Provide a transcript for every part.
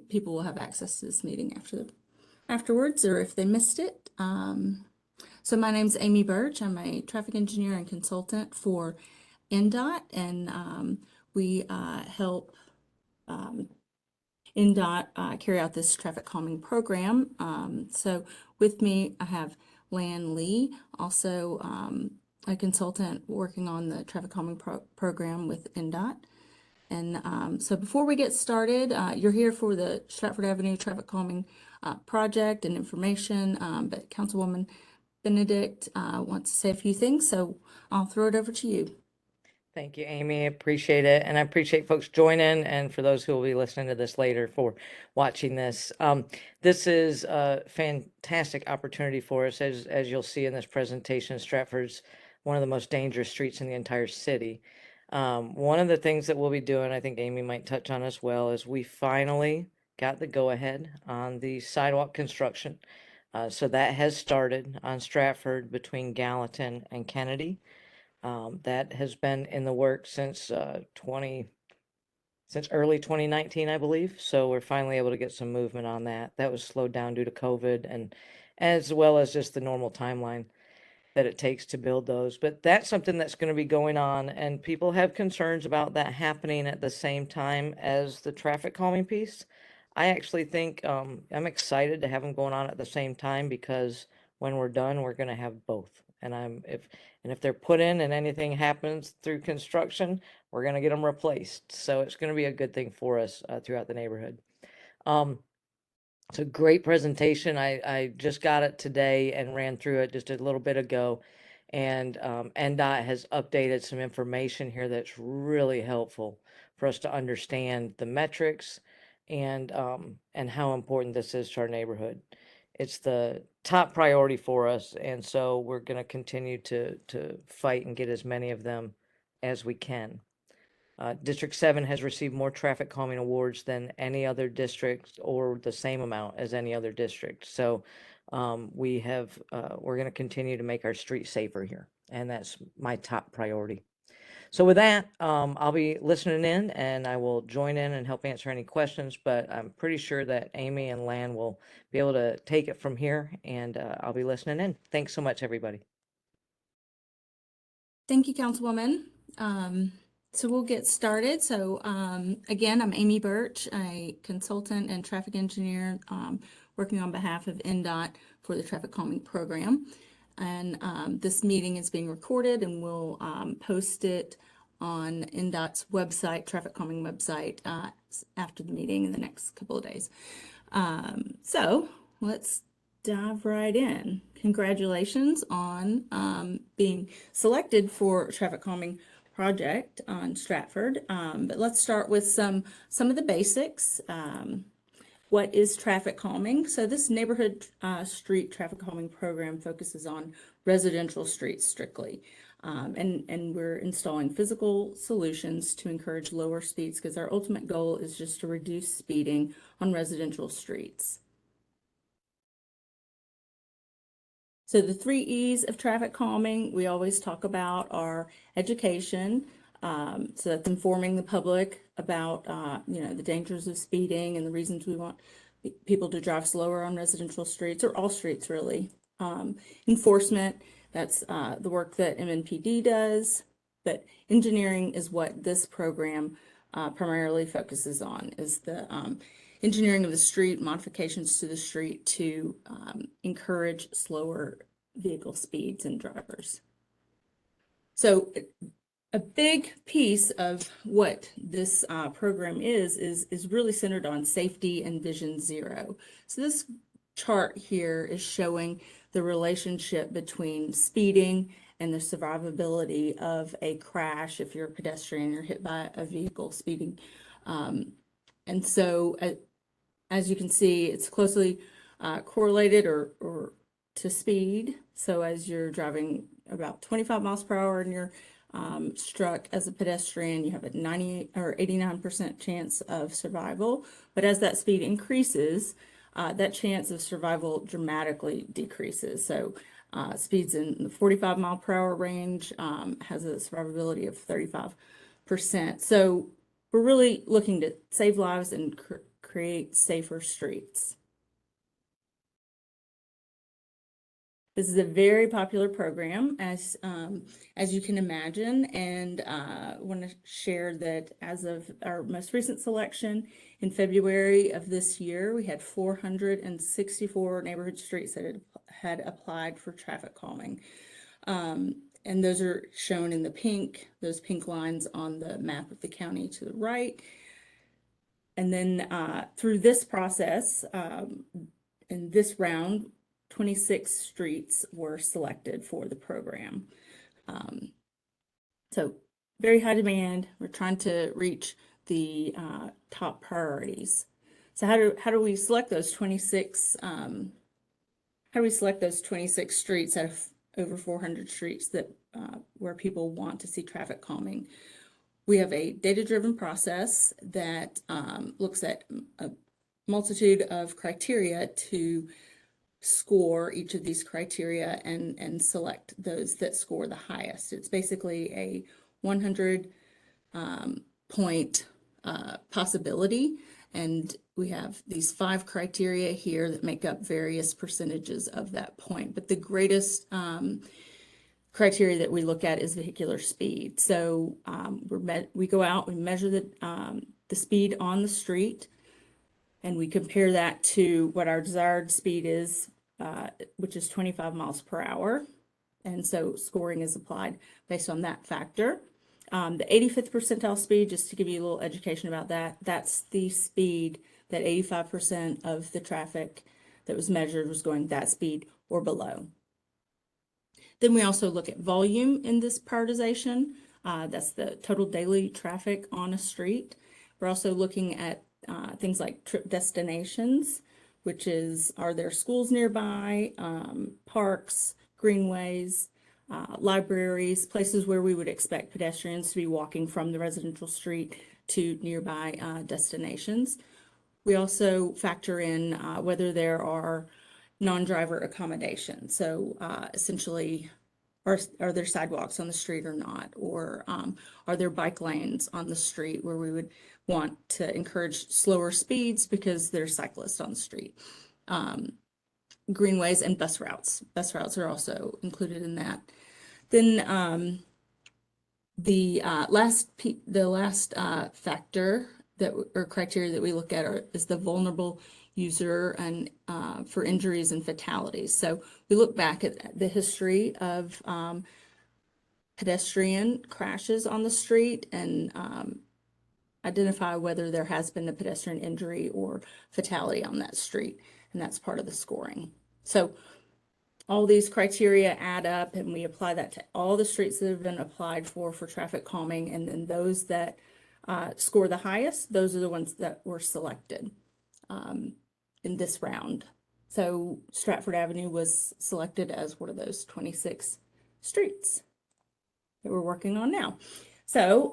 people will have access to this meeting afterwards, or if they missed it. So my name's Amy Birch. I'm a traffic engineer and consultant for NDOT, and we help NDOT carry out this traffic calming program. So with me, I have Lan Lee, also a consultant working on the traffic calming program with NDOT. And so before we get started, you're here for the Stratford Avenue traffic calming project and information, but Councilwoman Benedict wants to say a few things, so I'll throw it over to you. Thank you, Amy. Appreciate it. And I appreciate folks joining, and for those who will be listening to this later for watching this. This is a fantastic opportunity for us. As you'll see in this presentation, Stratford's one of the most dangerous streets in the entire city. One of the things that we'll be doing, I think Amy might touch on as well, is we finally got the go-ahead on the sidewalk construction. So that has started on Stratford between Gallatin and Kennedy. That has been in the works since early 2019, I believe. So we're finally able to get some movement on that. That was slowed down due to COVID, and as well as just the normal timeline that it takes to build those. But that's something that's going to be going on, and people have concerns about that happening at the same time as the traffic calming piece. I actually think I'm excited to have them going on at the same time, because when we're done, we're going to have both. And if they're put in and anything happens through construction, we're going to get them replaced. So it's going to be a good thing for us throughout the neighborhood. It's a great presentation. I just got it today and ran through it just a little bit ago. And NDOT has updated some information here that's really helpful for us to understand the metrics and how important this is to our neighborhood. It's the top priority for us, and so we're going to continue to fight and get as many of them as we can. District 7 has received more traffic calming awards than any other district, or the same amount as any other district. So we're going to continue to make our streets safer here, and that's my top priority. So with that, I'll be listening in, and I will join in and help answer any questions, but I'm pretty sure that Amy and Lan will be able to take it from here, and I'll be listening in. Thanks so much, everybody. Thank you, Councilwoman. So we'll get started. So again, I'm Amy Birch, a consultant and traffic engineer working on behalf of NDOT for the traffic calming program. And this meeting is being recorded, and we'll post it on NDOT's website, traffic calming website, after the meeting in the next couple of days. So let's dive right in. Congratulations on being selected for traffic calming project on Stratford. But let's start with some of the basics. What is traffic calming? So this neighborhood street traffic calming program focuses on residential streets strictly. And we're installing physical solutions to encourage lower speeds, because our ultimate goal is just to reduce speeding on residential streets. So the 3 E's of traffic calming we always talk about are education. So that's informing the public about, the dangers of speeding and the reasons we want people to drive slower on residential streets, or all streets really. Enforcement, that's the work that MNPD does. But engineering is what this program primarily focuses on, is the engineering of the street, modifications to the street to encourage slower vehicle speeds and drivers. So a big piece of what this program is really centered on safety and vision zero. So this chart here is showing the relationship between speeding and the survivability of a crash if you're a pedestrian or hit by a vehicle speeding. And so as you can see, it's closely correlated or to speed. So as you're driving about 25 miles per hour and you're struck as a pedestrian, you have a 98 or 89% chance of survival. But as that speed increases, that chance of survival dramatically decreases. So speeds in the 45 mile per hour range has a survivability of 35%. So we're really looking to save lives and create safer streets. This is a very popular program, as you can imagine, and I want to share that as of our most recent selection in February of this year, we had 464 neighborhood streets that had applied for traffic calming. And those are shown in the pink, those pink lines on the map of the county to the right. And then through this process, in this round, 26 streets were selected for the program. So very high demand. We're trying to reach the top priorities. So how do we select those 26? How do we select those 26 streets out of over 400 streets that where people want to see traffic calming? We have a data-driven process that looks at a multitude of criteria to score each of these criteria and select those that score the highest. It's basically a 100 point possibility, and we have these 5 criteria here that make up various percentages of that point. But the greatest criteria that we look at is vehicular speed. So we go out, we measure the speed on the street, and we compare that to what our desired speed is, which is 25 miles per hour. And so scoring is applied based on that factor. The 85th percentile speed, just to give you a little education about that, that's the speed that 85% of the traffic that was measured was going that speed or below. Then we also look at volume in this prioritization. That's the total daily traffic on a street. We're also looking at things like trip destinations, which is, are there schools nearby, parks, greenways, libraries, places where we would expect pedestrians to be walking from the residential street to nearby destinations. We also factor in whether there are non-driver accommodations. So essentially, are there sidewalks on the street or not? Or are there bike lanes on the street where we would want to encourage slower speeds because there's cyclists on the street? Greenways and bus routes. Bus routes are also included in that. Then the last factor that or criteria that we look at is the vulnerable user and for injuries and fatalities. So we look back at the history of pedestrian crashes on the street and identify whether there has been a pedestrian injury or fatality on that street, and that's part of the scoring. So all these criteria add up, and we apply that to all the streets that have been applied for traffic calming, and then those that score the highest, those are the ones that were selected in this round. So Stratford Avenue was selected as one of those 26 streets that we're working on now. So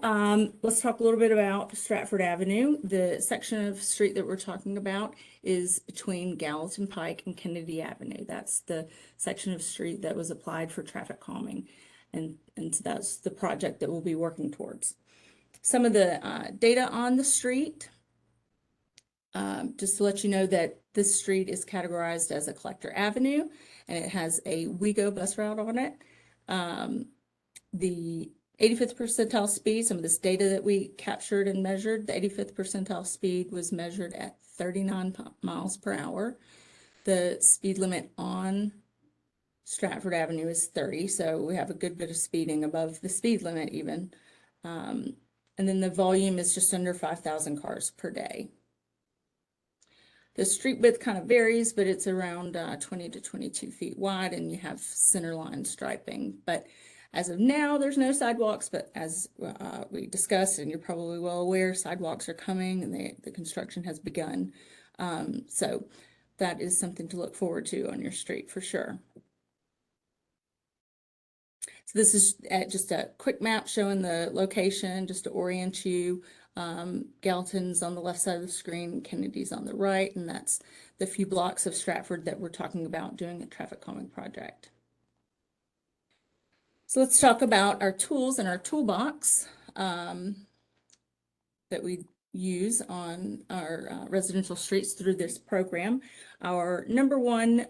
let's talk a little bit about Stratford Avenue. The section of street that we're talking about is between Gallatin Pike and Kennedy Avenue. That's the section of street that was applied for traffic calming, and so that's the project that we'll be working towards. Some of the data on the street, just to let you know that this street is categorized as a collector avenue, and it has a WeGo bus route on it. The 85th percentile speed, some of this data that we captured and measured, the 85th percentile speed was measured at 39 miles per hour. The speed limit on Stratford Avenue is 30, so we have a good bit of speeding above the speed limit even. And then the volume is just under 5,000 cars per day. The street width kind of varies, but it's around 20 to 22 feet wide, and you have center line striping. But as of now, there's no sidewalks, but as we discussed, and you're probably well aware, sidewalks are coming and the construction has begun. So that is something to look forward to on your street for sure. So this is just a quick map showing the location, just to orient you. Gallatin's on the left side of the screen, Kennedy's on the right, and that's the few blocks of Stratford that we're talking about doing a traffic calming project. So let's talk about our tools and our toolbox that we use on our residential streets through this program. Our number one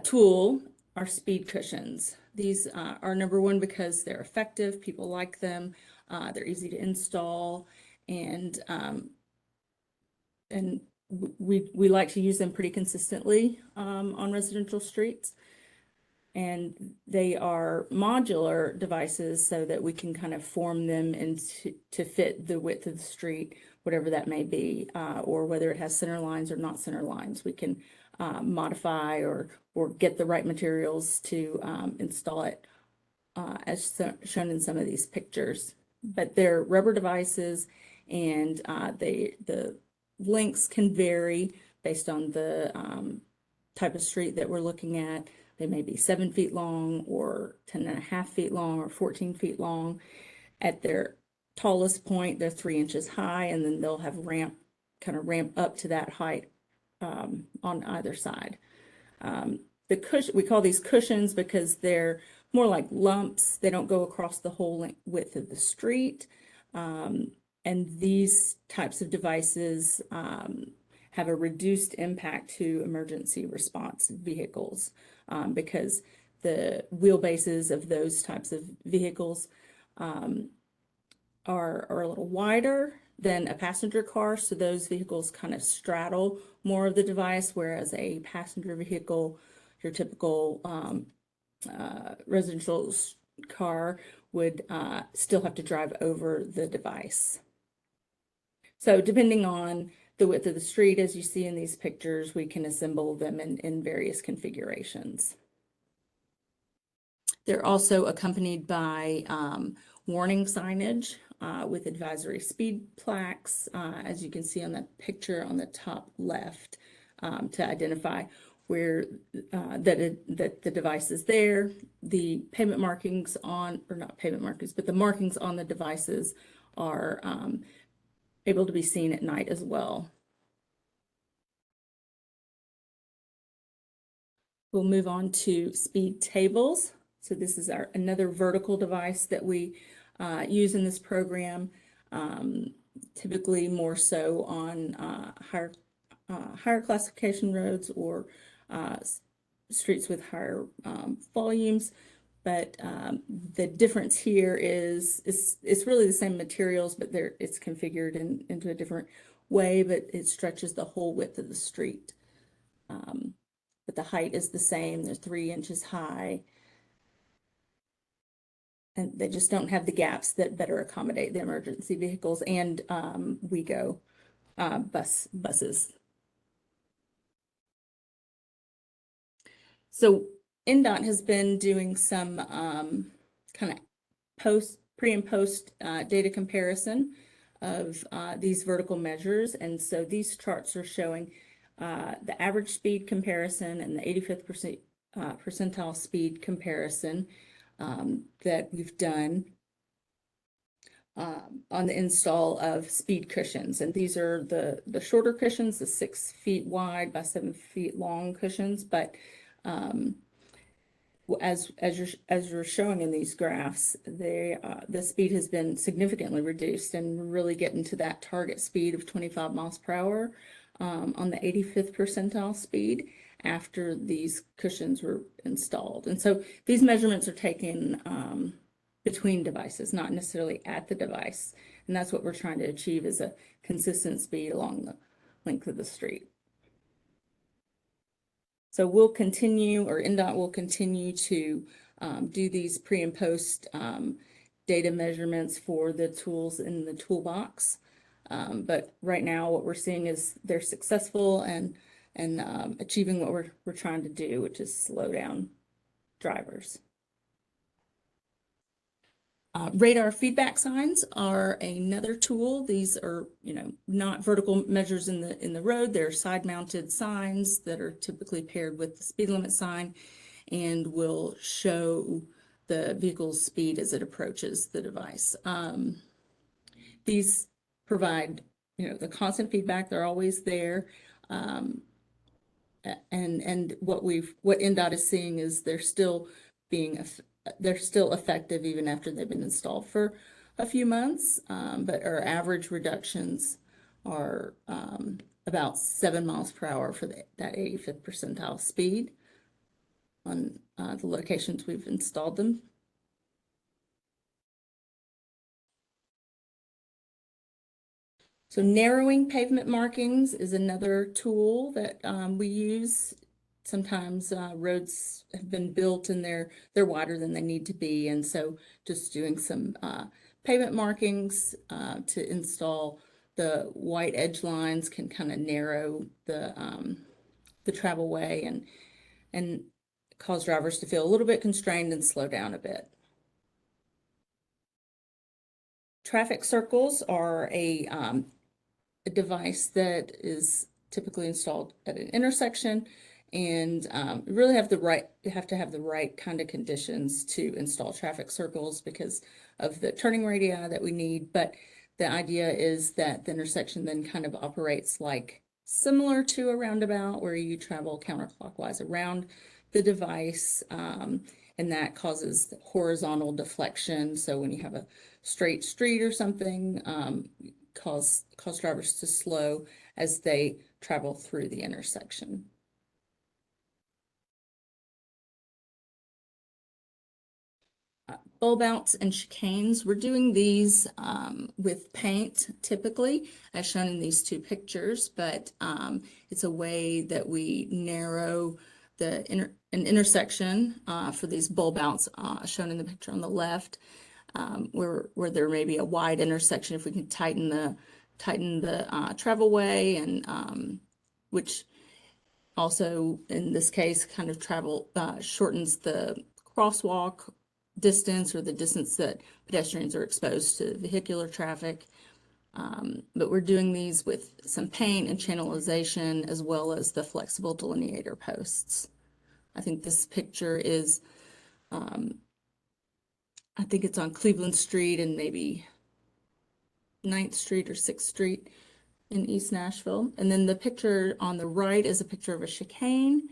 tool are speed cushions. These are number one because they're effective, people like them, they're easy to install, and we like to use them pretty consistently on residential streets. And they are modular devices so that we can kind of form them into to fit the width of the street, whatever that may be, or whether it has center lines or not center lines. We can modify or get the right materials to install it as shown in some of these pictures. But they're rubber devices, and the lengths can vary based on the type of street that we're looking at. They may be 7 feet long or 10.5 feet long or 14 feet long. At their tallest point, they're 3 inches high, and then they'll have kind of ramp up to that height on either side. The cushion, we call these cushions because they're more like lumps. They don't go across the whole width of the street. And these types of devices have a reduced impact to emergency response vehicles because the wheelbases of those types of vehicles are a little wider than a passenger car. So those vehicles kind of straddle more of the device, whereas a passenger vehicle, your typical residential car, would still have to drive over the device. So depending on the width of the street, as you see in these pictures, we can assemble them in various configurations. They're also accompanied by warning signage with advisory speed plaques, as you can see on the picture on the top left, to identify where that the device is there. The pavement markings on, or not pavement markings, but the markings on the devices are able to be seen at night as well. We'll move on to speed tables. So this is another vertical device that we use in this program, typically more so on higher classification roads or streets with higher volumes. But the difference here is it's really the same materials, but it's configured into a different way, but it stretches the whole width of the street. But the height is the same. They're 3 inches high. And they just don't have the gaps that better accommodate the emergency vehicles and WeGo buses. So NDOT has been doing some kind of pre and post data comparison of these vertical measures. And so these charts are showing the average speed comparison and the 85th percentile speed comparison that we've done on the install of speed cushions. And these are the shorter cushions, the 6 feet wide by 7 feet long cushions. But as you're showing in these graphs, the speed has been significantly reduced, and we're really getting to that target speed of 25 miles per hour on the 85th percentile speed after these cushions were installed. And so these measurements are taken between devices, not necessarily at the device. And that's what we're trying to achieve, is a consistent speed along the length of the street. So we'll continue, or NDOT will continue to do these pre and post data measurements for the tools in the toolbox. But right now what we're seeing is they're successful and achieving what we're trying to do, which is slow down drivers. Radar feedback signs are another tool. These are, not vertical measures in the road. They're side-mounted signs that are typically paired with the speed limit sign and will show the vehicle's speed as it approaches the device. These provide, the constant feedback. They're always there. And what NDOT is seeing is they're still effective even after they've been installed for a few months, but our average reductions are about 7 miles per hour for that 85th percentile speed on the locations we've installed them. So narrowing pavement markings is another tool that we use. Sometimes roads have been built and they're wider than they need to be, and so just doing some pavement markings to install the white edge lines can kind of narrow the travel way and cause drivers to feel a little bit constrained and slow down a bit. Traffic circles are a device that is typically installed at an intersection, and you have to have the right kind of conditions to install traffic circles because of the turning radii that we need. But the idea is that the intersection then kind of operates like similar to a roundabout where you travel counterclockwise around the device, and that causes horizontal deflection. So when you have a straight street or something, cause drivers to slow as they travel through the intersection. Bulb outs and chicanes, we're doing these with paint typically, as shown in these two pictures, but it's a way that we narrow an intersection for these bulb outs shown in the picture on the left, where there may be a wide intersection. If we can tighten the travel way, and which also in this case kind of shortens the crosswalk distance or the distance that pedestrians are exposed to vehicular traffic. But we're doing these with some paint and channelization as well as the flexible delineator posts. I think this picture is, I think it's on Cleveland Street and maybe 9th Street or 6th Street in East Nashville. And then the picture on the right is a picture of a chicane,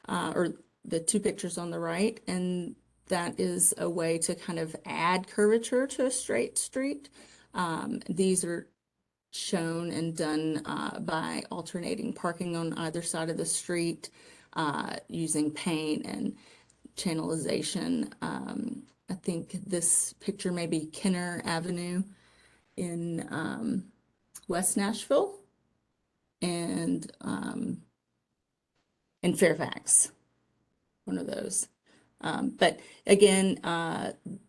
or the two pictures on the right. And that is a way to kind of add curvature to a straight street. These are shown and done by alternating parking on either side of the street, using paint and channelization. I think this picture may be Kenner Avenue in West Nashville and in Fairfax, one of those. But again,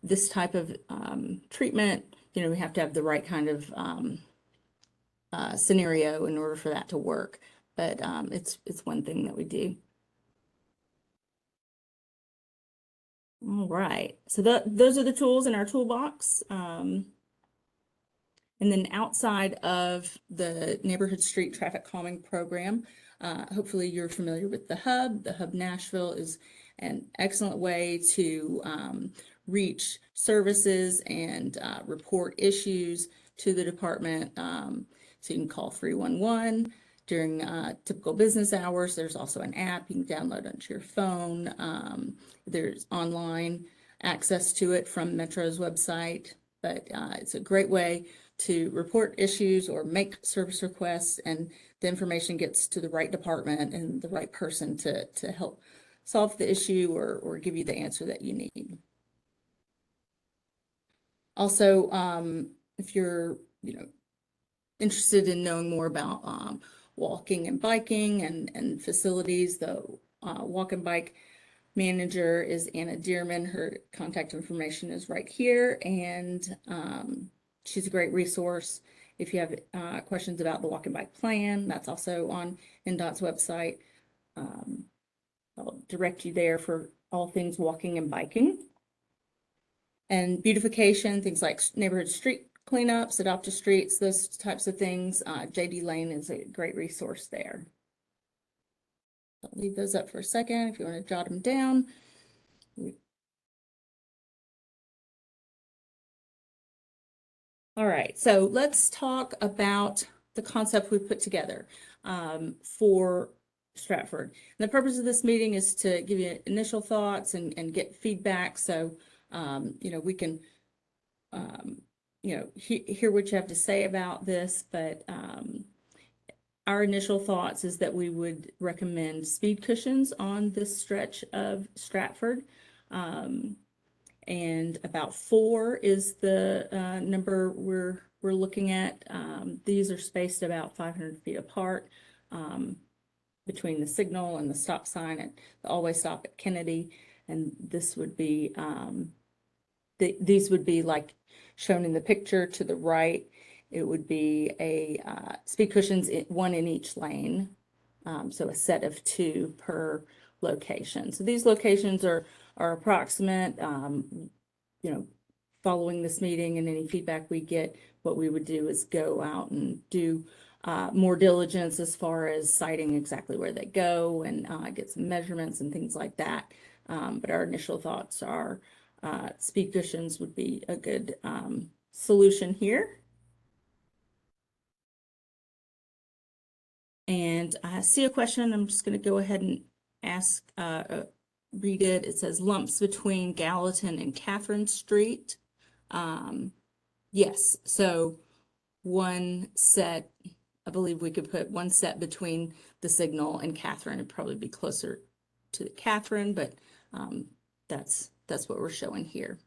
this type of treatment, we have to have the right kind of scenario in order for that to work. But it's one thing that we do. All right, so those are the tools in our toolbox. And then outside of the Neighborhood Street Traffic Calming Program, hopefully you're familiar with the Hub. The Hub Nashville is an excellent way to reach services and report issues to the department. So you can call 311 during typical business hours. There's also an app you can download onto your phone. There's online access to it from Metro's website, but it's a great way to report issues or make service requests, and the information gets to the right department and the right person to help solve the issue or give you the answer that you need. Also, if you're interested in knowing more about walking and biking and facilities, the walk and bike manager is Anna Dearman. Her contact information is right here, and she's a great resource. If you have questions about the walk and bike plan, that's also on NDOT's website. I'll direct you there for all things walking and biking. And beautification, things like neighborhood street cleanups, adopt streets, those types of things. JD Lane is a great resource there. I'll leave those up for a second if you want to jot them down. All right, so let's talk about the concept we put together for Stratford. And the purpose of this meeting is to give you initial thoughts and get feedback, so we can hear what you have to say about this, but our initial thoughts is that we would recommend speed cushions on this stretch of Stratford. And about 4 is the number we're looking at. These are spaced about 500 feet apart between the signal and the stop sign at the all-way stop at Kennedy. And this would be these would be like shown in the picture to the right. It would be a speed cushions, 1 in each lane. So a set of 2 per location. So these locations are approximate. Following this meeting and any feedback we get, what we would do is go out and do more diligence as far as citing exactly where they go and get some measurements and things like that. But our initial thoughts are speed cushions would be a good solution here. And I see a question. I'm just going to go ahead and ask, read it. It says lumps between Gallatin and Catherine Street. Yes, so one set, I believe we could put one set between the signal and Catherine. It'd probably be closer to Catherine, but that's what we're showing here.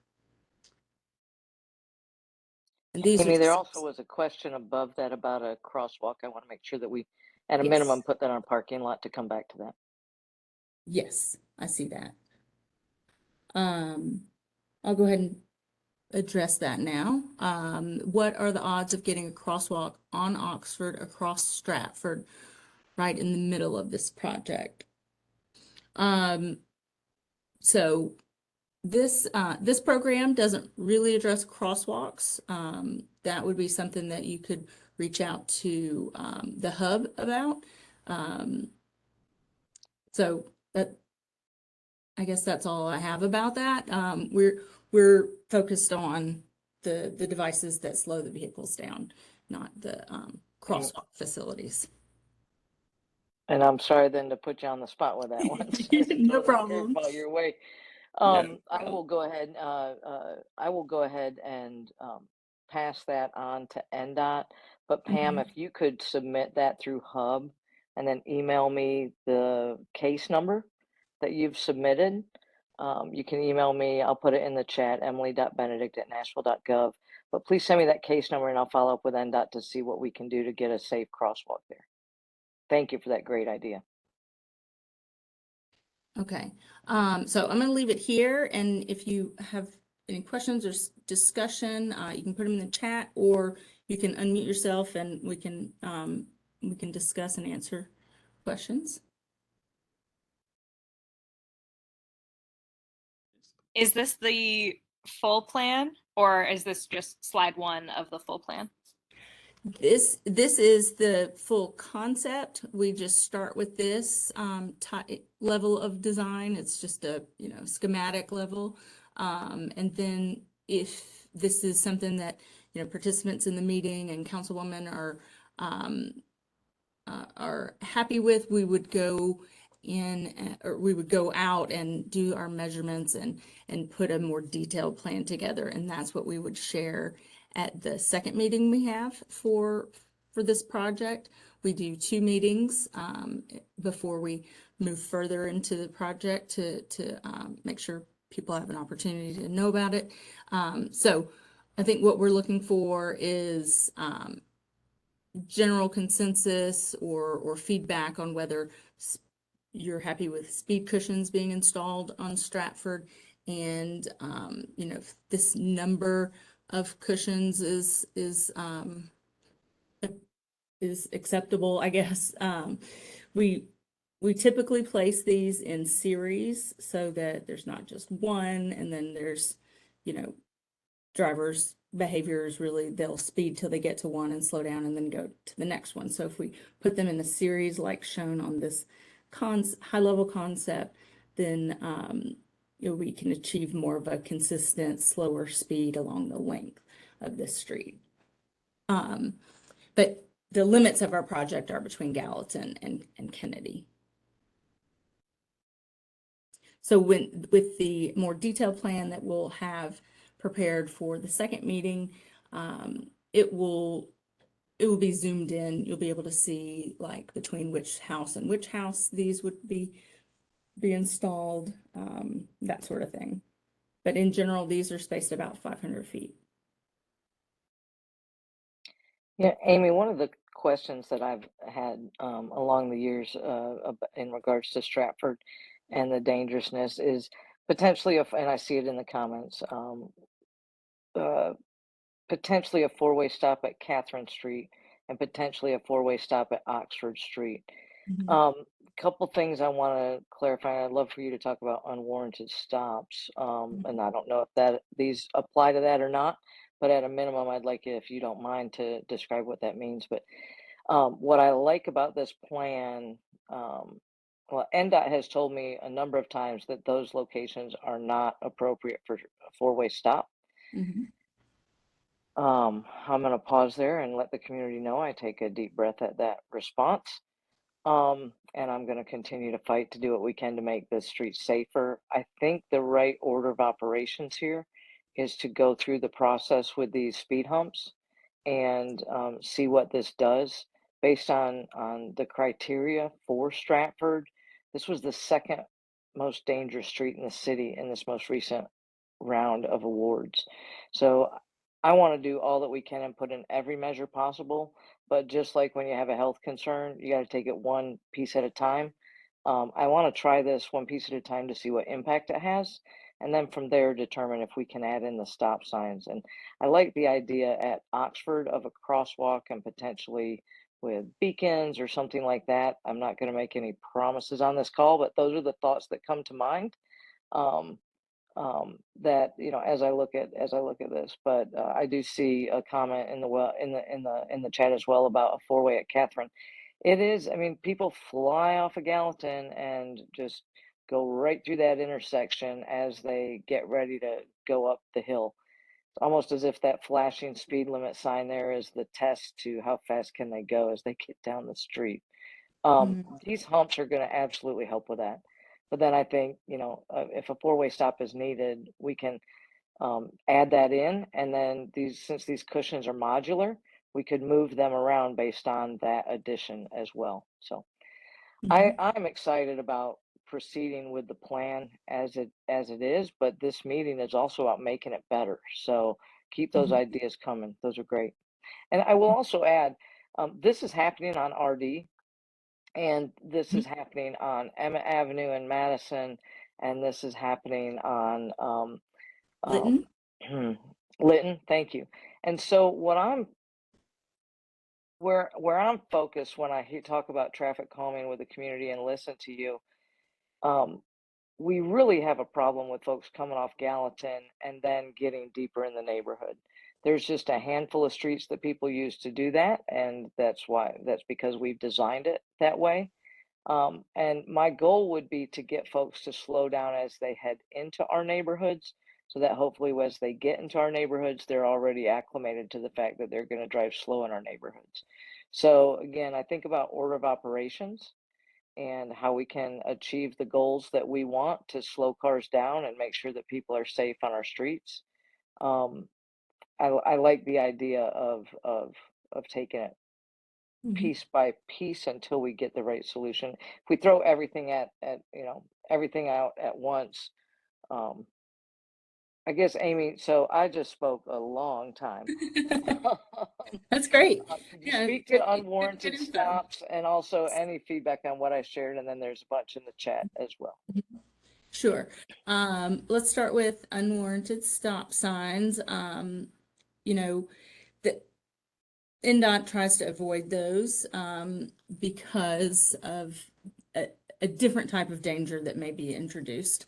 And these Amy, are there also was a question above that about a crosswalk. I want to make sure that we, at a yes. minimum, put that on a parking lot to come back to that. Yes, I see that. I'll go ahead and address that now. What are the odds of getting a crosswalk on Oxford across Stratford right in the middle of this project? So this program doesn't really address crosswalks. That would be something that you could reach out to the hub about. So that, I guess that's all I have about that. We're focused on the devices that slow the vehicles down, not the crosswalk facilities. And I'm sorry then to put you on the spot with that one. No problem. Your way. No I will go ahead. I will go ahead and pass that on to NDOT. But Pam, if you could submit that through Hub, and then email me the case number that you've submitted. You can email me. I'll put it in the chat, Emily.Benedict@Nashville.gov. But please send me that case number, and I'll follow up with NDOT to see what we can do to get a safe crosswalk there. Thank you for that great idea. Okay, so I'm going to leave it here, and if you have any questions or discussion, you can put them in the chat, or you can unmute yourself, and we can discuss and answer questions. Is this the full plan, or is this just slide 1 of the full plan? This is the full concept. We just start with this level of design. It's just a schematic level, and then if this is something that participants in the meeting and councilwomen are happy with, we would go in, or we would go out and do our measurements and put a more detailed plan together, and that's what we would share at the second meeting we have for this project. We do 2 meetings before we move further into the project to make sure people have an opportunity to know about it. So I think what we're looking for is general consensus or feedback on whether you're happy with speed cushions being installed on Stratford, and if this number of cushions is acceptable, I guess. We typically place these in series so that there's not just one, and then there's drivers' behaviors, really, they'll speed till they get to one and slow down and then go to the next one. So if we put them in a series like shown on this high-level concept, then we can achieve more of a consistent, slower speed along the length of this street. But the limits of our project are between Gallatin and Kennedy. So with the more detailed plan that we'll have prepared for the second meeting, it will be zoomed in. You'll be able to see like between which house and which house these would be installed, that sort of thing. But in general, these are spaced about 500 feet. Yeah, Amy, one of the questions that I've had along the years in regards to Stratford and the dangerousness is potentially, and I see it in the comments, uh, potentially a four-way stop at Catherine Street and potentially a four-way stop at Oxford Street. Couple things I want to clarify. I'd love for you to talk about unwarranted stops. And I don't know if these apply to that or not, but at a minimum, I'd like you, if you don't mind, to describe what that means. But what I like about this plan, well, NDOT has told me a number of times that those locations are not appropriate for a four-way stop. I'm going to pause there and let the community know I take a deep breath at that response. And I'm going to continue to fight to do what we can to make this street safer. I think the right order of operations here is to go through the process with these speed humps and see what this does based on the criteria for Stratford. This was the second most dangerous street in the city in this most recent round of awards. So I want to do all that we can and put in every measure possible. But just like when you have a health concern, you got to take it one piece at a time. I want to try this one piece at a time to see what impact it has. And then from there, determine if we can add in the stop signs. And I like the idea at Oxford of a crosswalk and potentially with beacons or something like that. I'm not going to make any promises on this call, but those are the thoughts that come to mind. That as I look at this, but I do see a comment in the chat as well about a four-way at Catherine. It is, I mean, people fly off of Gallatin and just go right through that intersection as they get ready to go up the hill. It's almost as if that flashing speed limit sign there is the test to how fast can they go as they get down the street. These humps are going to absolutely help with that. But then I think, if a four-way stop is needed, we can add that in. And then since these cushions are modular, we could move them around based on that addition as well. So I'm excited about proceeding with the plan as it is, but this meeting is also about making it better. So keep those ideas coming. Those are great. And I will also add, this is happening on RD. And this is happening on Emmett Avenue in Madison, and this is happening on Lytton? Lytton. Thank you. And so where I'm focused when I talk about traffic calming with the community and listen to you, we really have a problem with folks coming off Gallatin and then getting deeper in the neighborhood. There's just a handful of streets that people use to do that, and that's because we've designed it that way. And my goal would be to get folks to slow down as they head into our neighborhoods so that hopefully as they get into our neighborhoods, they're already acclimated to the fact that they're going to drive slow in our neighborhoods. So again, I think about order of operations and how we can achieve the goals that we want to slow cars down and make sure that people are safe on our streets. I like the idea of taking it piece by piece until we get the right solution. If we throw everything everything out at once, I guess, Amy, so I just spoke a long time. That's great. Could you Yeah, speak good, to good unwarranted info. stops and also any feedback on what I shared? And then there's a bunch in the chat as well. Sure. Let's start with unwarranted stop signs. The NDOT tries to avoid those because of a different type of danger that may be introduced.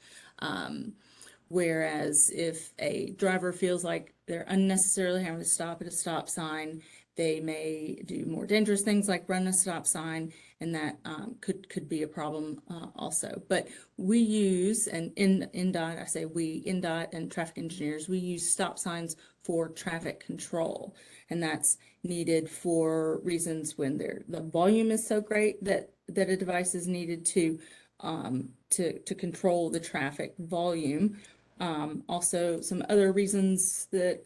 Whereas if a driver feels like they're unnecessarily having to stop at a stop sign, they may do more dangerous things like run a stop sign, and that could be a problem also. But we use, and in NDOT, I say we, NDOT and traffic engineers, we use stop signs for traffic control. And that's needed for reasons when the volume is so great that a device is needed to control the traffic volume. Also, some other reasons that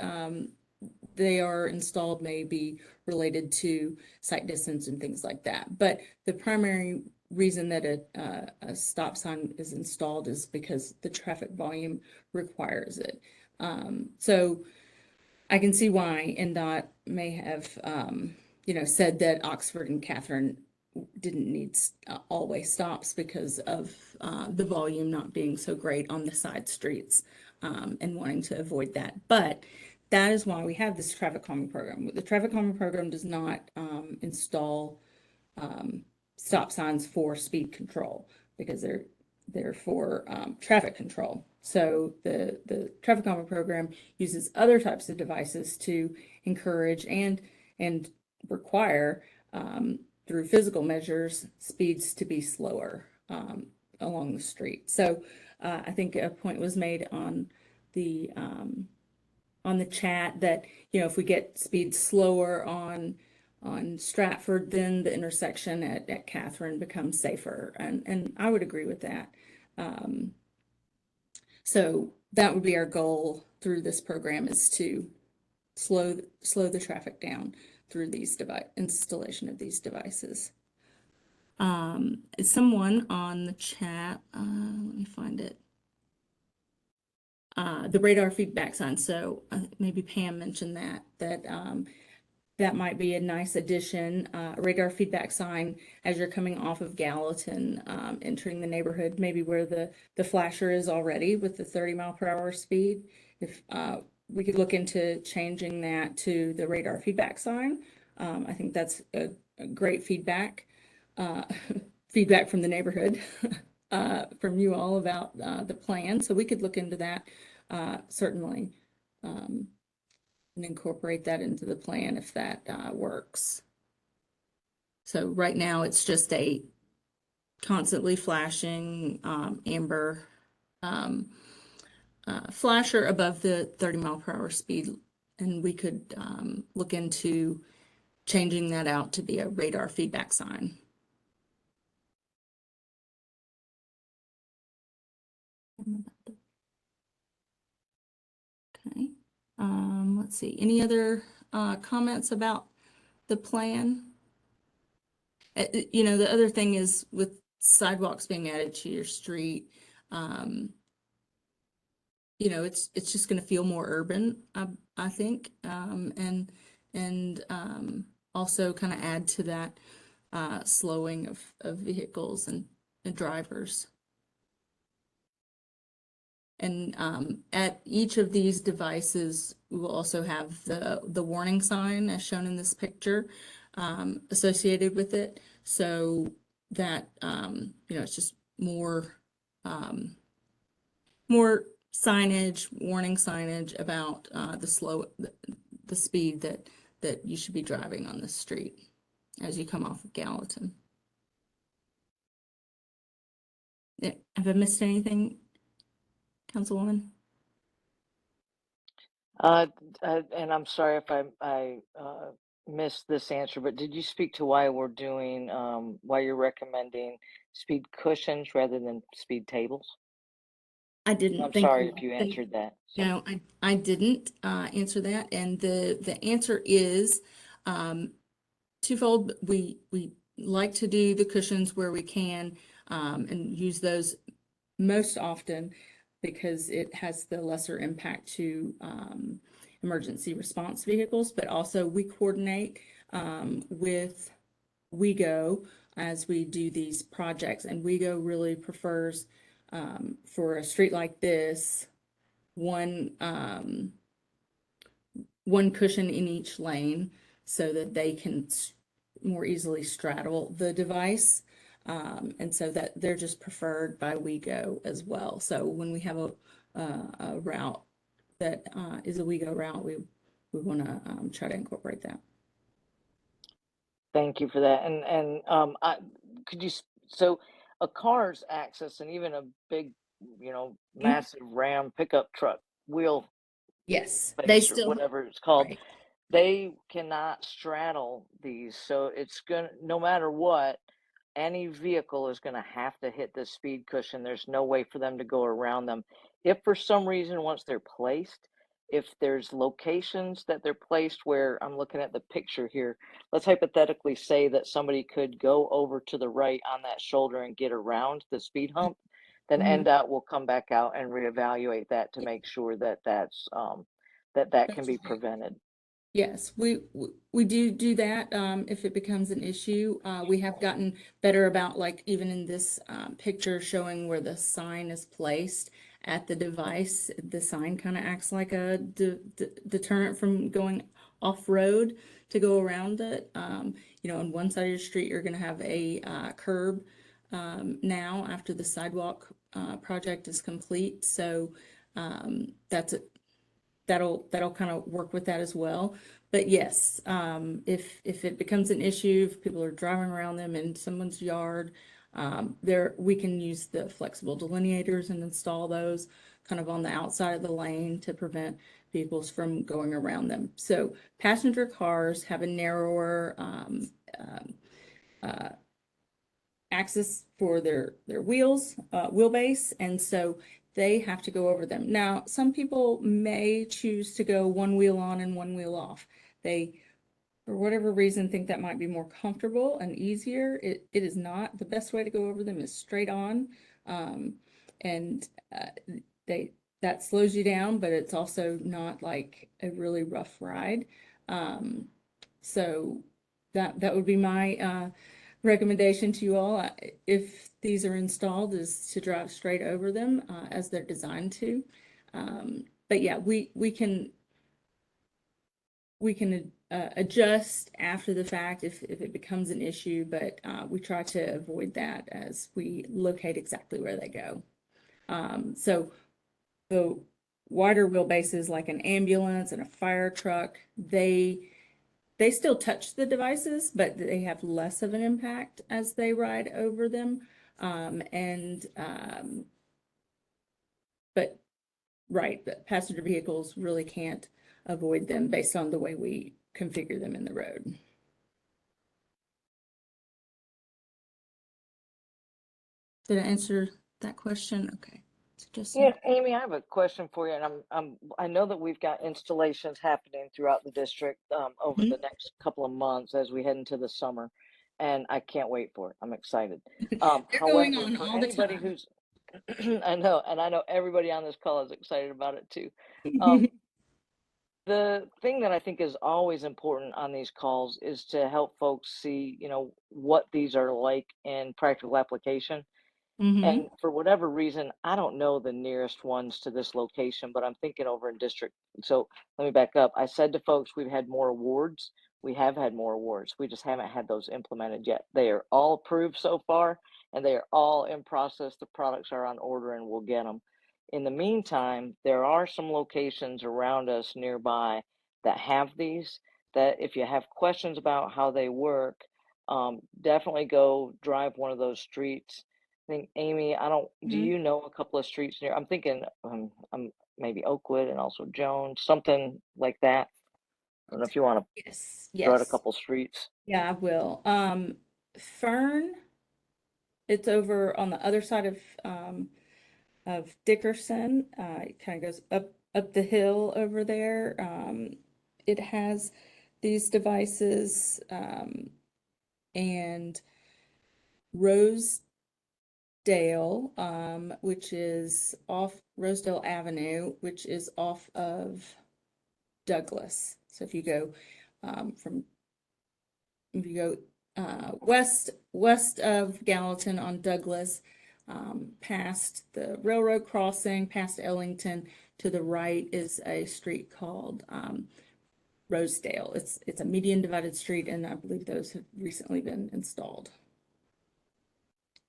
they are installed may be related to sight distance and things like that. But the primary reason that a stop sign is installed is because the traffic volume requires it. So I can see why NDOT may have, said that Oxford and Catherine didn't need all-way stops because of the volume not being so great on the side streets, and wanting to avoid that. But that is why we have this traffic calming program. The traffic calming program does not install stop signs for speed control because they're for traffic control. So the traffic calming program uses other types of devices to encourage and require, through physical measures, speeds to be slower along the street. So I think a point was made on the chat that, if we get speed slower on Stratford, then the intersection at Catherine becomes safer. And I would agree with that. So that would be our goal through this program, is to slow the traffic down through these installation of these devices. Someone on the chat, let me find it. The radar feedback sign. So maybe Pam mentioned that might be a nice addition. Radar feedback sign as you're coming off of Gallatin, entering the neighborhood, maybe where the flasher is already with the 30-mile-per-hour speed. If we could look into changing that to the radar feedback sign, I think that's a great feedback. Feedback from the neighborhood, from you all about the plan. So we could look into that, certainly. And incorporate that into the plan if that works. So right now it's just a constantly flashing amber flasher above the 30-mile-per-hour speed, and we could look into changing that out to be a radar feedback sign. Okay. Let's see. Any other comments about the plan? The other thing is with sidewalks being added to your street, it's just going to feel more urban, I think, and also kind of add to that slowing of vehicles and drivers. And at each of these devices, we will also have the warning sign as shown in this picture associated with it, so that it's just more signage, warning signage about the speed that you should be driving on the street as you come off of Gallatin. Have I missed anything, Councilwoman? And I'm sorry if I missed this answer, but did you speak to why we're doing, why you're recommending speed cushions rather than speed tables? I didn't. I'm Thank sorry you. if you answered that. So. No, I didn't answer that, and the answer is twofold. We like to do the cushions where we can, and use those most often because it has the lesser impact to emergency response vehicles, but also we coordinate with WeGo as we do these projects, and WeGo really prefers, for a street like this, one cushion in each lane so that they can more easily straddle the device. And so that they're just preferred by WeGo as well. So when we have a route that is a WeGo route, we want to try to incorporate that. Thank you for that. And could you, so a car's access and even a big, massive Ram pickup truck, wheel Yes, they base or still, whatever it's called, right. they cannot straddle these. So it's gonna, no matter what, any vehicle is gonna have to hit the speed cushion. There's no way for them to go around them. If for some reason, once they're placed, if there's locations that they're placed where I'm looking at the picture here, let's hypothetically say that somebody could go over to the right on that shoulder and get around the speed hump, then Mhm. NDOT will come back out and reevaluate that to make sure that that can That's be right. prevented. Yes, we do that if it becomes an issue. We have gotten better about, like, even in this picture showing where the sign is placed at the device, the sign kind of acts like a deterrent from going off-road to go around it. On one side of the street, you're going to have a curb now after the sidewalk project is complete. So that's that'll kind of work with that as well. But yes, if it becomes an issue, if people are driving around them in someone's yard, there we can use the flexible delineators and install those kind of on the outside of the lane to prevent vehicles from going around them. So passenger cars have a narrower access for their wheelbase, and so they have to go over them. Now, some people may choose to go one wheel on and one wheel off. They, for whatever reason, think that might be more comfortable and easier. It is not. The best way to go over them is straight on, and they that slows you down, but it's also not like a really rough ride. So that would be my recommendation to you all, if these are installed, is to drive straight over them as they're designed to. But yeah, we can adjust after the fact if it becomes an issue, but we try to avoid that as we locate exactly where they go. So the wider wheelbases, like an ambulance and a fire truck, they still touch the devices, but they have less of an impact as they ride over them. But right, but passenger vehicles really can't avoid them based on the way we configure them in the road. Did I answer that question? Okay. So just Yeah, Amy, I have a question for you, and I know that we've got installations happening throughout the district over the next couple of months as we head into the summer, and I can't wait for it. I'm excited. they're going However, on for all the anybody time. who's I know, and I know everybody on this call is excited about it too. Um, the thing that I think is always important on these calls is to help folks see, what these are like in practical application. Mm-hmm. And for whatever reason, I don't know the nearest ones to this location, but I'm thinking over in district. So let me back up. I said to folks, we've had more awards. We have had more awards. We just haven't had those implemented yet. They are all approved so far, and they are all in process. The products are on order, and we'll get them. In the meantime, there are some locations around us nearby that have these, that if you have questions about how they work, definitely go drive one of those streets. I think, Amy, do Mm-hmm. you know a couple of streets near? I'm thinking, maybe Oakwood and also Jones, something like that. I don't know if you want to Yes, throw out a yes. couple streets. Yeah, I will. Fern, it's over on the other side of Dickerson. It kind of goes up the hill over there. It has these devices, and Rosedale, which is off Rosedale Avenue, which is off of Douglas. So from if you go west of Gallatin on Douglas, past the railroad crossing, past Ellington, to the right is a street called Rosedale. It's a median divided street, and I believe those have recently been installed.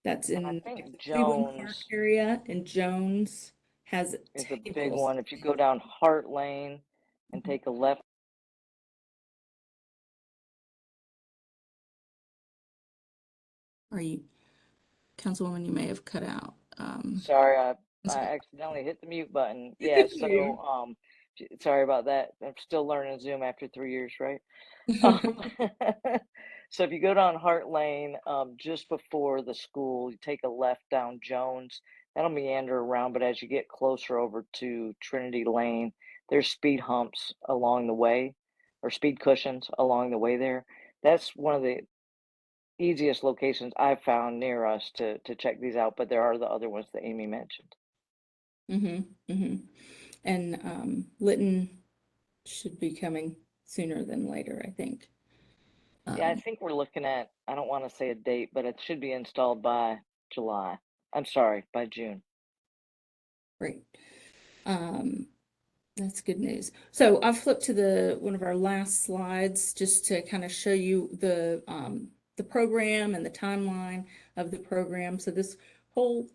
That's And I in like, think the Cleveland Park Jones area, and Jones has is a big tables. one. If you go down Hart Lane and take a left. Are you, Councilwoman, you may have cut out. Sorry, I Sorry. accidentally hit the mute button. Yeah, so You. sorry about that. I'm still learning Zoom after 3 years, right? Um, so if you go down Hart Lane, just before the school, you take a left down Jones. That'll meander around, but as you get closer over to Trinity Lane, there's speed humps along the way, or speed cushions along the way there. That's one of the easiest locations I've found near us to check these out, but there are the other ones that Amy mentioned. Mm-hmm, mm-hmm. And Lytton should be coming sooner than later, I think. Yeah, I think we're looking at, I don't want to say a date, but it should be installed by July. I'm sorry, by June. Great. Um, that's good news. So I've flipped to one of our last slides just to kind of show you the program and the timeline of the program. So this whole,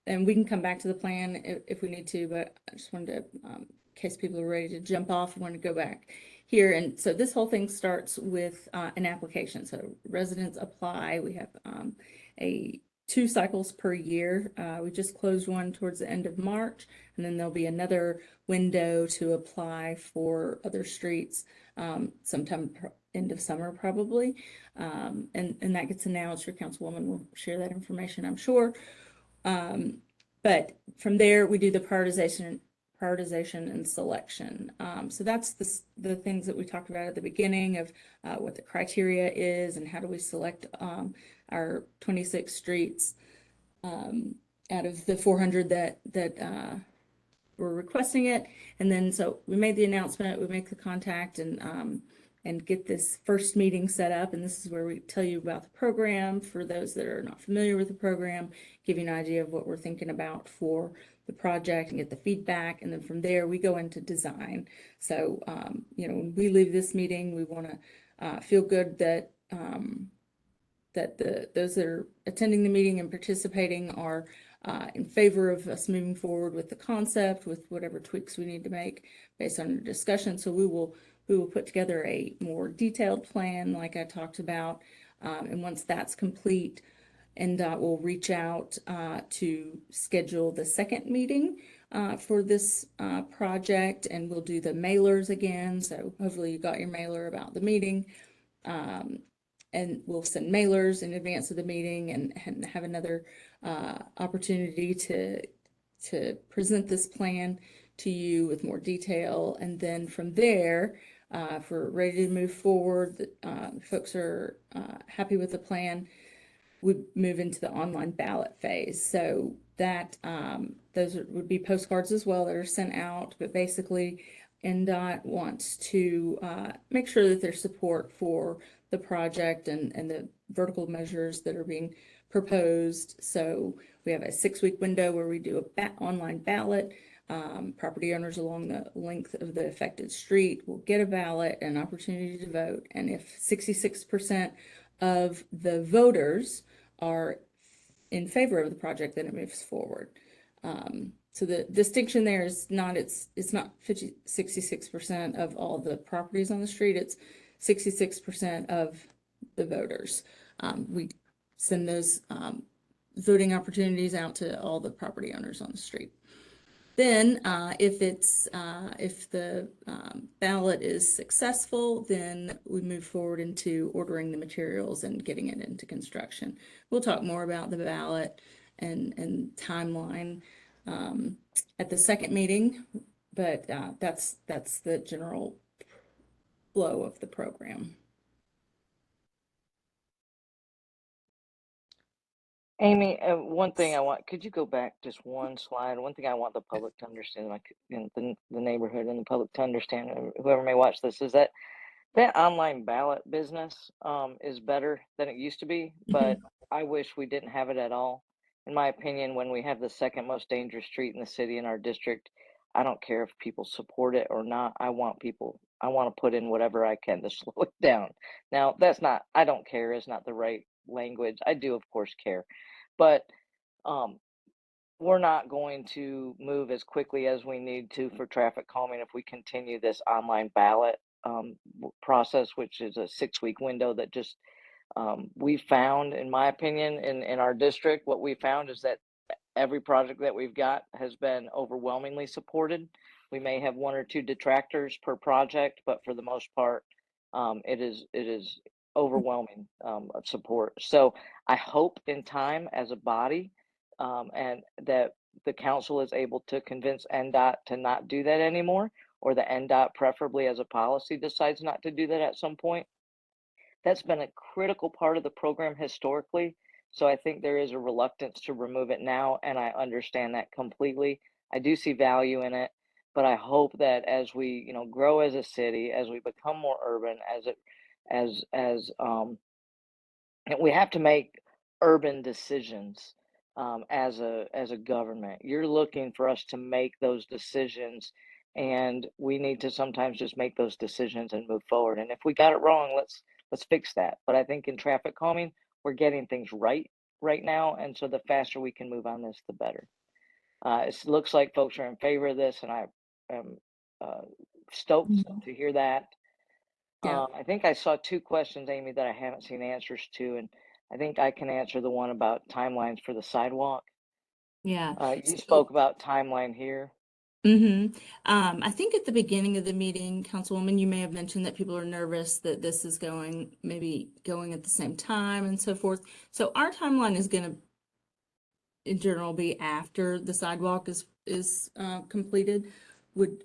and we can come back to the plan if we need to, but I just wanted to, in case people are ready to jump off, I want to go back here. And so this whole thing starts with an application. So residents apply. We have a 2 cycles per year. We just closed one towards the end of March, and then there'll be another window to apply for other streets sometime end of summer probably. And that gets announced. Your councilwoman will share that information, I'm sure. But from there, we do the prioritization and selection. So that's the things that we talked about at the beginning of what the criteria is and how do we select our 26 streets out of the 400 that were requesting it. And then so we made the announcement, we make the contact and get this first meeting set up. And this is where we tell you about the program for those that are not familiar with the program, give you an idea of what we're thinking about for the project and get the feedback. And then from there, we go into design. So, you know, when we leave this meeting, we want to feel good that those that are attending the meeting and participating are in favor of us moving forward with the concept, with whatever tweaks we need to make based on the discussion. So we will put together a more detailed plan like I talked about. And once that's complete, NDOT will reach out to schedule the second meeting for this project, and we'll do the mailers again. So hopefully you got your mailer about the meeting. And we'll send mailers in advance of the meeting and have another opportunity to present this plan to you with more detail. And then from there, if we're ready to move forward, folks are happy with the plan, we move into the online ballot phase. So that those would be postcards as well that are sent out, but basically NDOT wants to make sure that there's support for the project and the vertical measures that are being proposed. So we have a 6-week window where we do a online ballot. Property owners along the length of the affected street will get a ballot and an opportunity to vote. And if 66% of the voters are in favor of the project, then it moves forward. So the distinction there is not, it's not 66% of all the properties on the street, it's 66% of the voters. We send those voting opportunities out to all the property owners on the street. Then if the ballot is successful, then we move forward into ordering the materials and getting it into construction. We'll talk more about the ballot and timeline at the second meeting, but that's the general flow of the program. Amy, one thing I want, could you go back just one slide? One thing I want the public to understand, like, you know, the neighborhood and the public to understand, whoever may watch this, is that online ballot business is better than it used to be, but I wish we didn't have it at all. In my opinion, when we have the second most dangerous street in the city in our district, I don't care if people support it or not. I want to put in whatever I can to slow it down. Now, that's not, I don't care is not the right language. I do, of course, care. But um, we're not going to move as quickly as we need to for traffic calming if we continue this online ballot process, which is a 6-week window that just we found, in my opinion, in our district, what we found is that every project that we've got has been overwhelmingly supported. We may have 1 or 2 detractors per project, but for the most part, it is overwhelming of support. So I hope in time as a body, and that the council is able to convince NDOT to not do that anymore, or the NDOT preferably as a policy decides not to do that at some point. That's been a critical part of the program historically. So I think there is a reluctance to remove it now, and I understand that completely. I do see value in it, but I hope that as we, grow as a city, as we become more urban, and we have to make urban decisions as a government. You're looking for us to make those decisions, and we need to sometimes just make those decisions and move forward. And if we got it wrong, let's fix that. But I think in traffic calming, we're getting things right now, and so the faster we can move on this, the better. It looks like folks are in favor of this, and I am uh, stoked Mhm. to hear that. Yeah, I think I saw two questions, Amy, that I haven't seen answers to, and I think I can answer the one about timelines for the sidewalk. yeah. You So, spoke about timeline here. I think at the beginning of the meeting, Councilwoman, you may have mentioned that people are nervous that this is maybe going at the same time and so forth. So our timeline is going to, in general, be after the sidewalk is completed, would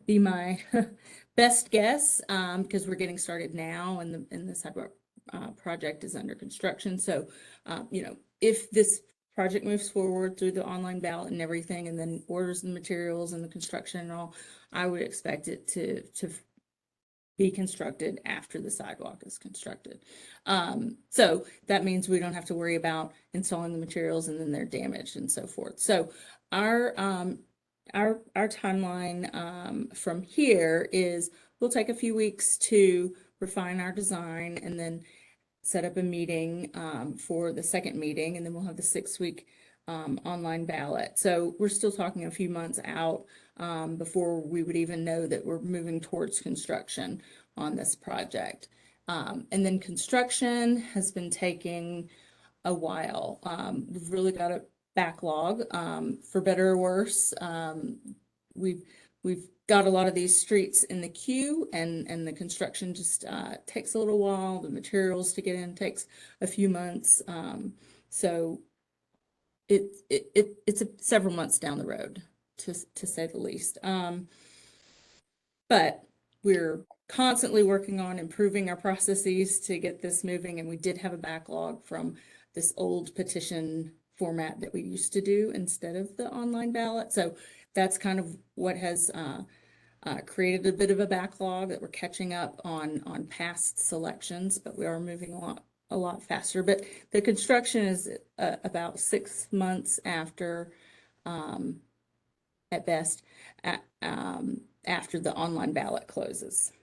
be my best guess, because we're getting started now and the sidewalk project is under construction. So, if this project moves forward through the online ballot and everything, and then orders the materials and the construction and all, I would expect it to be constructed after the sidewalk is constructed. So that means we don't have to worry about installing the materials and then they're damaged and so forth. So our our timeline from here is we'll take a few weeks to refine our design and then set up a meeting for the second meeting, and then we'll have the 6-week online ballot. So we're still talking a few months out before we would even know that we're moving towards construction on this project. And then construction has been taking a while. We've really got a backlog, for better or worse. We've we've got a lot of these streets in the queue, and the construction just takes a little while. The materials to get in takes a few months. So it's several months down the road, to say the least. But we're constantly working on improving our processes to get this moving, and we did have a backlog from this old petition format that we used to do instead of the online ballot. So that's kind of what has created a bit of a backlog that we're catching up on past selections, but we are moving a lot faster. But the construction is about 6 months after, at best, after the online ballot closes,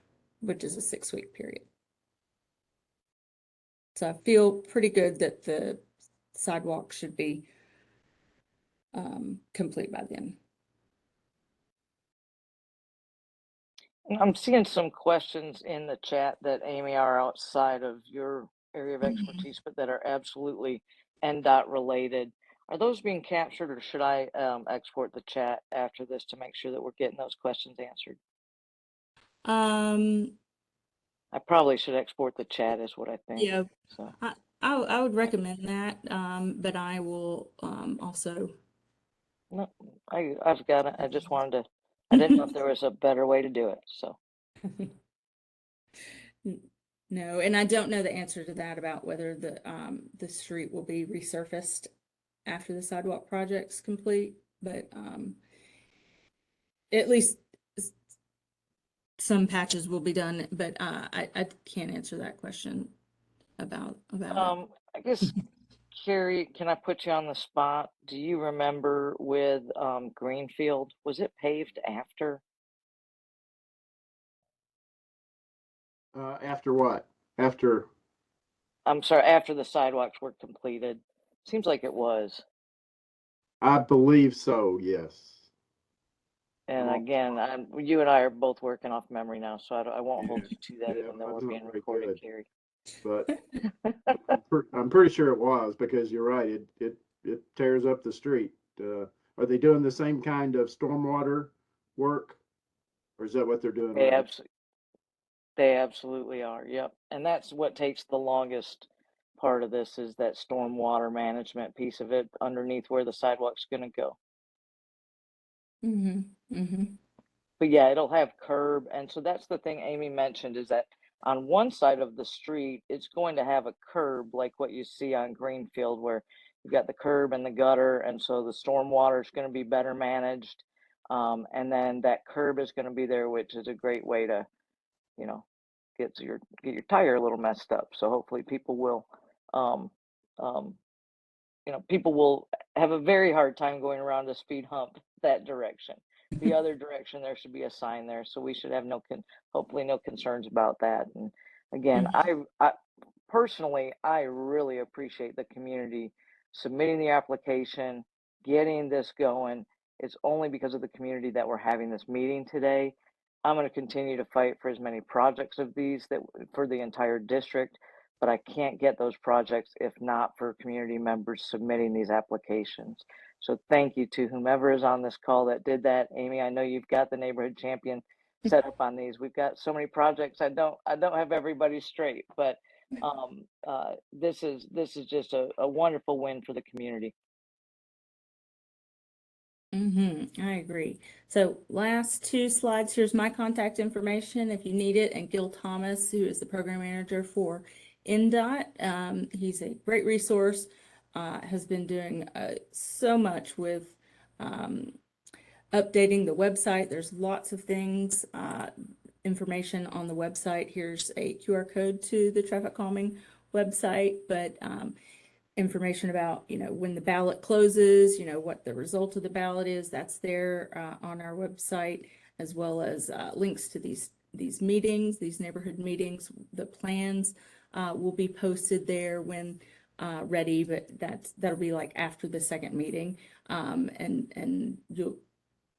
which is a 6-week period. So I feel pretty good that the sidewalk should be complete by then. I'm seeing some questions in the chat that, Amy, are outside of your area of expertise, but that are absolutely NDOT related. Are those being captured, or should I export the chat after this to make sure that we're getting those questions answered? Um, I probably should export the chat, is what I think. yeah, So I would recommend that, but I will also. no, I've got it. I just wanted to. I didn't know if there was a better way to do it. So No, and I don't know the answer to that about whether the street will be resurfaced after the sidewalk project's complete, but at least some patches will be done, but I can't answer that question about it. I guess, Carrie, can I put you on the spot? Do you remember with Greenfield, was it paved after? After what? After, I'm sorry, after the sidewalks were completed. Seems like it was. I believe so, yes. And I'm again, you and I are both working off memory now, so I won't hold Yeah, you to that, yeah, even it though we're wasn't being very recorded, good, Carrie. but I'm pretty sure it was, because you're right. It tears up the street. Are they doing the same kind of stormwater work, or is that what they're doing They right now? absolutely, they absolutely are. Yep. And that's what takes the longest part of this, is that stormwater management piece of it underneath where the sidewalk's going to go. Mm-hmm. Mm-hmm. but yeah, it'll have curb. And so that's the thing Amy mentioned, is that on one side of the street, it's going to have a curb like what you see on Greenfield, where you've got the curb and the gutter. And so the storm water is going to be better managed. And then that curb is going to be there, which is a great way to, you know, get your tire a little messed up. So hopefully people will, um, um, people will have a very hard time going around a speed hump that direction. The other direction, there should be a sign there, so we should have hopefully no concerns about that. And again, I personally, I really appreciate the community submitting the application, getting this going. It's only because of the community that we're having this meeting today. I'm going to continue to fight for as many projects of these for the entire district, but I can't get those projects if not for community members submitting these applications. So thank you to whomever is on this call that did that. Amy, I know you've got the neighborhood champion set up on these. We've got so many projects. I don't have everybody straight, but this is just a wonderful win for the community. I agree. So last two slides, here's my contact information if you need it. And Gil Thomas, who is the program manager for NDOT. He's a great resource, has been doing so much with updating the website. There's lots of things, information on the website. Here's a QR code to the Traffic Calming website, but information about, when the ballot closes, what the result of the ballot is, that's there on our website, as well as links to these meetings, these neighborhood meetings. The plans will be posted there when ready, but that'll be like after the second meeting. And you'll,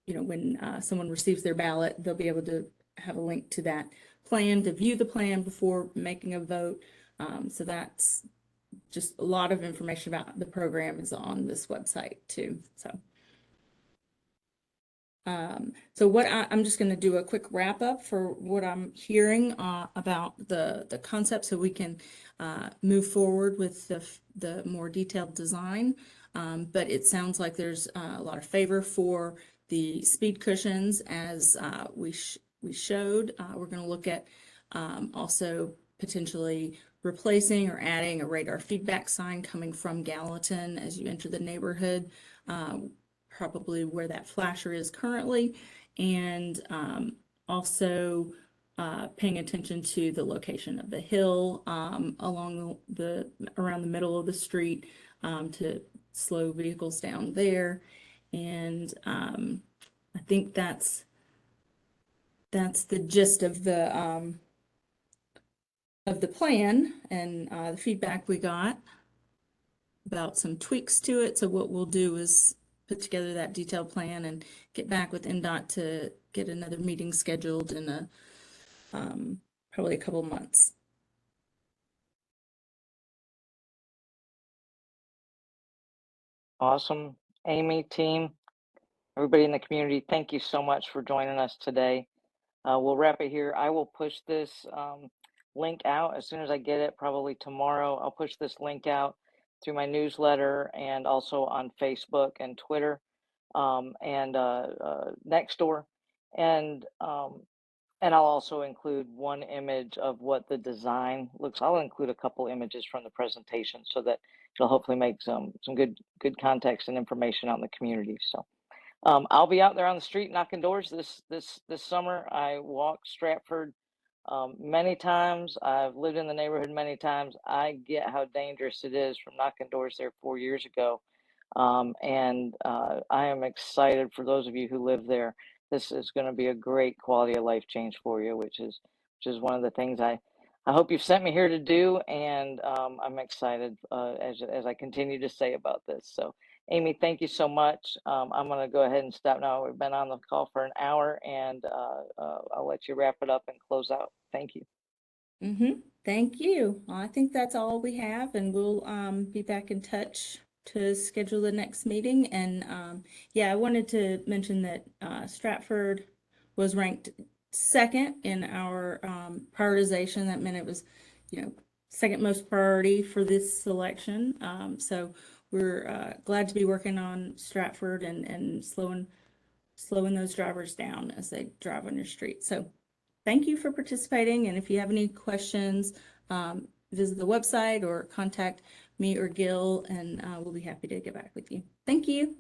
when someone receives their ballot, they'll be able to have a link to that plan to view the plan before making a vote. So that's just a lot of information about the program is on this website too. So what I'm just going to do a quick wrap up for what I'm hearing about the concept, so we can move forward with the more detailed design. But it sounds like there's a lot of favor for the speed cushions, as we showed. We're going to look at also potentially replacing or adding a radar feedback sign coming from Gallatin as you enter the neighborhood, probably where that flasher is currently, and also paying attention to the location of the hill along around the middle of the street to slow vehicles down there. And I think that's the gist of the plan and the feedback we got about some tweaks to it. So what we'll do is put together that detailed plan and get back with NDOT to get another meeting scheduled in probably a couple months. Awesome. Amy, team, everybody in the community, thank you so much for joining us today. We'll wrap it here. I will push this link out as soon as I get it, probably tomorrow. I'll push this link out through my newsletter and also on Facebook and Twitter and Nextdoor. And I'll also include one image of what the design looks. I'll include a couple images from the presentation so that it'll hopefully make some good context and information out in the community. So I'll be out there on the street knocking doors this summer. I walked Stratford many times. I've lived in the neighborhood many times. I get how dangerous it is from knocking doors there 4 years ago. And I am excited for those of you who live there. This is going to be a great quality of life change for you, which is one of the things I hope you've sent me here to do. And I'm excited as I continue to say about this. So Amy, thank you so much. I'm going to go ahead and stop now. We've been on the call for an hour, and I'll let you wrap it up and close out. Thank you. Thank you. Well, I think that's all we have, and we'll be back in touch to schedule the next meeting. And yeah, I wanted to mention that Stratford was ranked second in our prioritization. That meant it was, second most priority for this selection. So we're glad to be working on Stratford and slowing slowing those drivers down as they drive on your street. So thank you for participating. And if you have any questions, visit the website or contact me or Gil, and we'll be happy to get back with you. Thank you.